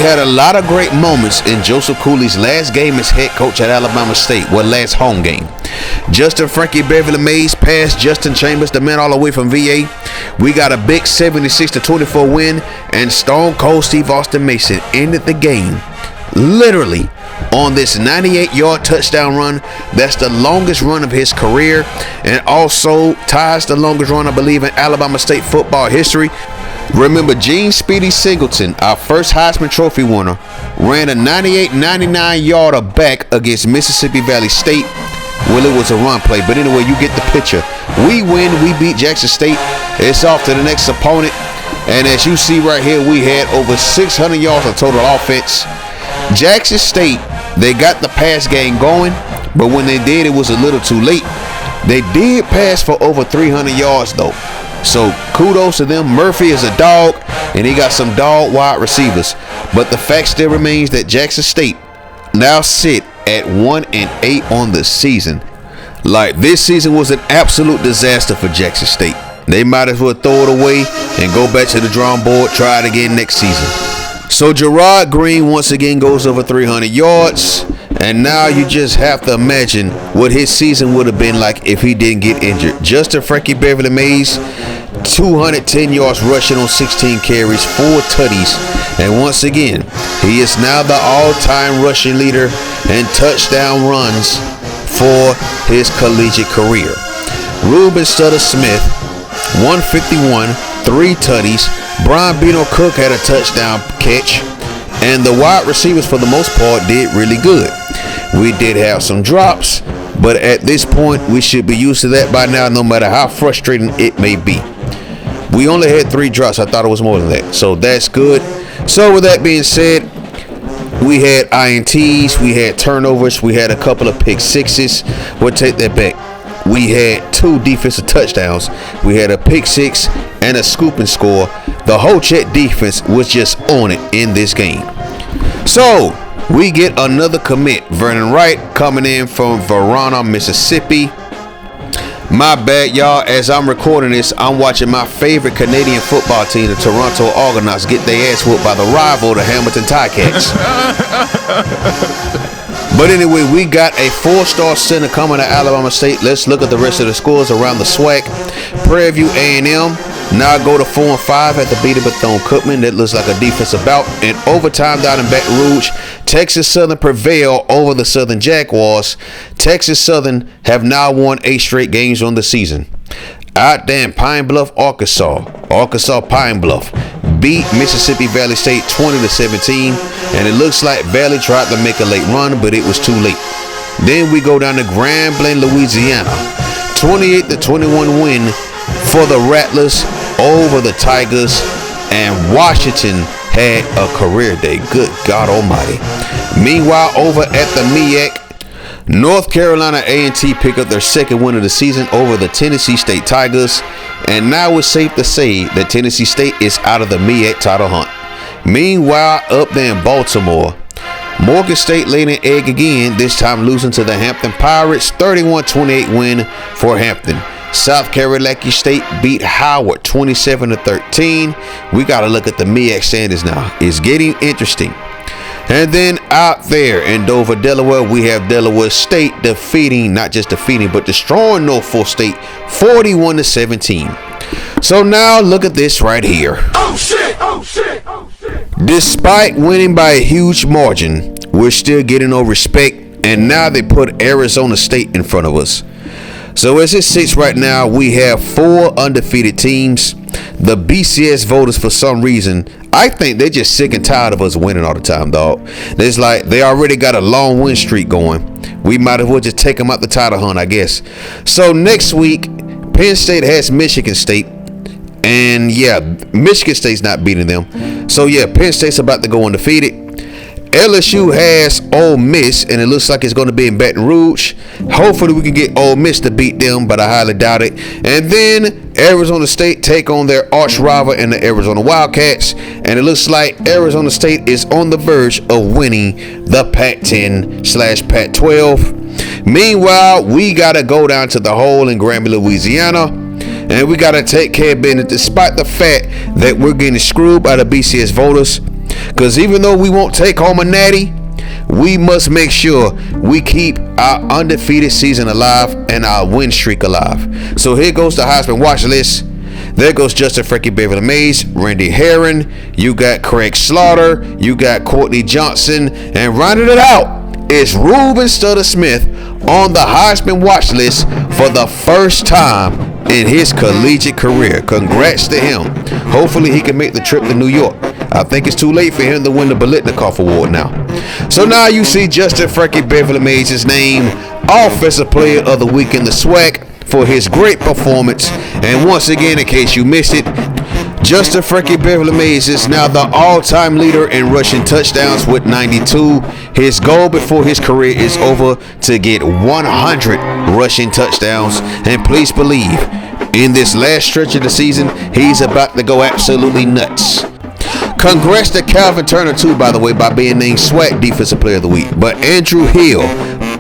had a lot of great moments in Joseph Cooley's last game as head coach at Alabama State, last home game. Justin Frankie Beverly Mays passed Justin Chambers, the man all the way from VA. We got a big 76-24 win, and Stone Cold Steve Austin Mason ended the game literally on this 98-yard touchdown run. That's the longest run of his career, and also ties the longest run, I believe, in Alabama State football history. Remember, Gene Speedy Singleton, our first Heisman Trophy winner, ran a 99-yarder back against Mississippi Valley State. Well, it was a run play, but anyway, you get the picture. We win, we beat Jackson State. It's off to the next opponent, and as you see right here, we had over 600 yards of total offense. Jackson State, they got the pass game going, but when they did, it was a little too late. They did pass for over 300 yards though, so kudos to them. Murphy is a dog, and he got some dog wide receivers, but the fact still remains that Jackson State now sit at 1-8 on the season. Like, this season was an absolute disaster for Jackson State. They might as well throw it away and go back to the drawing board, try it again next season. So Gerard Green once again goes over 300 yards, and now you just have to imagine what his season would have been like if he didn't get injured. Justin Frankie Beverly Mays, 210 yards rushing on 16 carries, 4 tutties, and once again, he is now the all-time rushing leader in touchdown runs for his collegiate career. Ruben Sutter Smith, 151, 3 tutties. Brian Bino Cook had a touchdown catch, and the wide receivers for the most part did really good. We did have some drops, but at this point we should be used to that by now, no matter how frustrating it may be. We only had 3 drops. I thought it was more than that, so that's good. So with that being said, we had INTs, we had turnovers, we had a couple of pick sixes. We'll take that back. We had 2 defensive touchdowns. We had a pick 6 and a scoop and score. The whole Chet defense was just on it in this game. So we get another commit. Vernon Wright coming in from Verona, Mississippi. My bad, y'all. As I'm recording this, I'm watching my favorite Canadian football team, the Toronto Argonauts, get their ass whooped by the rival, the Hamilton Ticats. But anyway, we got a 4-star center coming to Alabama State. Let's look at the rest of the scores around the SWAC. Prairie View A&M now go to 4-5 at the beat of Bethune-Cookman. That looks like a defensive bout. In overtime down in Baton Rouge, Texas Southern prevail over the Southern Jaguars. Texas Southern have now won 8 straight games on the season. Out there in Pine Bluff, Arkansas Pine Bluff beat Mississippi Valley State 20-17, and it looks like Valley tried to make a late run, but it was too late. Then we go down to Grand Blanc, Louisiana, 28-21 win for the Rattlers over the Tigers, and Washington had a career day. Good God Almighty. Meanwhile, over at the MEAC, North Carolina A&T pick up their second win of the season over the Tennessee State Tigers, and now it's safe to say that Tennessee State is out of the MEAC title hunt. Meanwhile, up there in Baltimore, Morgan State laid an egg again, this time losing to the Hampton Pirates, 31-28 win for Hampton. South Carolina State beat Howard 27-13. We got to look at the MEAC standings now. It's getting interesting. And then out there in Dover, Delaware, we have Delaware State not just defeating, but destroying Norfolk State 41-17. So now look at this right here. Oh shit, oh shit, oh shit. Despite winning by a huge margin, we're still getting no respect, and now they put Arizona State in front of us. So as it sits right now, we have 4 undefeated teams. The BCS voters, for some reason, I think they're just sick and tired of us winning all the time, dog. It's like they already got a long win streak going. We might as well just take them out the title hunt, I guess. So next week, Penn State has Michigan State. And yeah, Michigan State's not beating them. So yeah, Penn State's about to go undefeated. LSU has Ole Miss, and it looks like it's going to be in Baton Rouge. Hopefully we can get Ole Miss to beat them, but I highly doubt it. And then Arizona State take on their arch rival in the Arizona Wildcats, and it looks like Arizona State is on the verge of winning the Pac-10/Pac-12. Meanwhile, we got to go down to the hole in Granby, Louisiana, and we got to take care of business despite the fact that we're getting screwed by the BCS voters. Because even though we won't take home a natty, we must make sure we keep our undefeated season alive and our win streak alive. So here goes the Heisman watch list. There goes Justin Frankie Beverly Mays, Randy Herring, you got Craig Slaughter, you got Courtney Johnson, and rounding it out is Ruben Studdard Smith on the Heisman watch list for the first time in his collegiate career. Congrats to him. Hopefully he can make the trip to New York. I think it's too late for him to win the Biletnikoff Award now. So now you see Justin Frankie Beverly Mays' name Offensive Player of the Week in the SWAC for his great performance. And once again, in case you missed it, Justin Frankie Beverly Mays is now the all-time leader in rushing touchdowns with 92. His goal before his career is over to get 100 rushing touchdowns. And please believe, in this last stretch of the season, he's about to go absolutely nuts. Congrats to Calvin Turner too, by the way, by being named SWAC Defensive Player of the Week. But Andrew Hill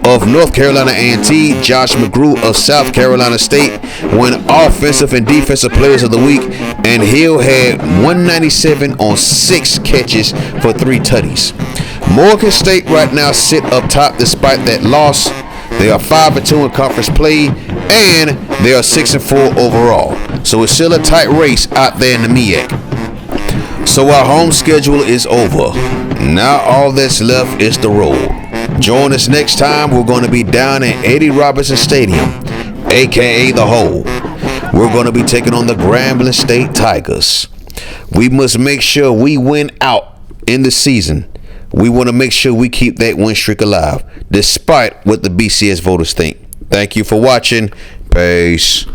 of North Carolina A&T, Josh McGrew of South Carolina State won Offensive and Defensive Players of the Week, and Hill had 197 on 6 catches for 3 tutties. Morgan State right now sit up top despite that loss. They are 5-2 in conference play, and they are 6-4 overall. So it's still a tight race out there in the MEAC. So our home schedule is over. Now all that's left is the road. Join us next time. We're going to be down at Eddie Robinson Stadium, aka the Hole. We're going to be taking on the Grambling State Tigers. We must make sure we win out in the season. We want to make sure we keep that win streak alive, despite what the BCS voters think. Thank you for watching. Peace.